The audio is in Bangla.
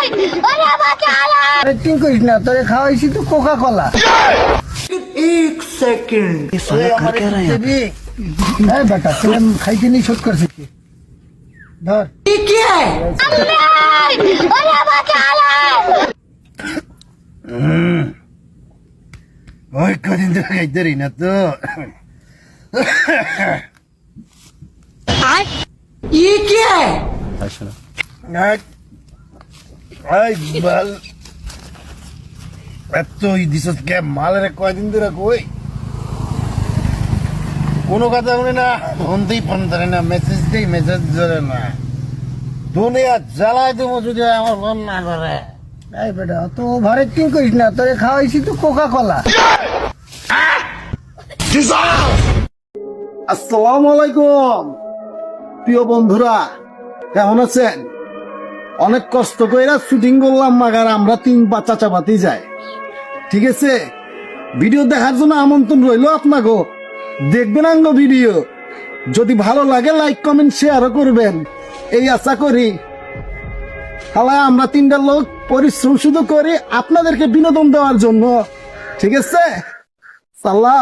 अरे तीन करिस ना तोरे खावाइছি তো কোকা কোলা। एक सेकंड ये साला कर क्या रहा है यहाँ पे? अरे बेटा तुम खाइते नहीं शोध कर सकते धर ये क्या है? ওই কদিন তো খাইতে রি না তো ये क्या है? আই বাল এত দিছস কে মালের কয়দিন ধরে কই কোনো কথা শুনে না ফোনতেই ফোন ধরে না মেসেজ দেই মেসেজ ধরে না দুনিয়া জ্বালাই দেবো যদি আমার ফোন না ধরে এই বেটা তো ওভারে তিন করিস না তোরে খাওয়াইছি তো কোকা কোলা। আসসালামু আলাইকুম প্রিয় বন্ধুরা, কেমন আছেন? অনেক কষ্ট করে শুটিং করলাম, মাগার আমরা তিন বাচ্চা চাপাতি যাই। ঠিক আছে, ভিডিও দেখার জন্য আমন্ত্রণ রইল আপনাকে। দেখবেন আঙ্গ ভিডিও, যদি ভালো লাগে লাইক কমেন্ট শেয়ারও করবেন, এই আশা করি। তাহলে আমরা তিনটা লোক পরিশ্রম শুধু করি আপনাদেরকে বিনোদন দেওয়ার জন্য। ঠিক আছে, সালাম।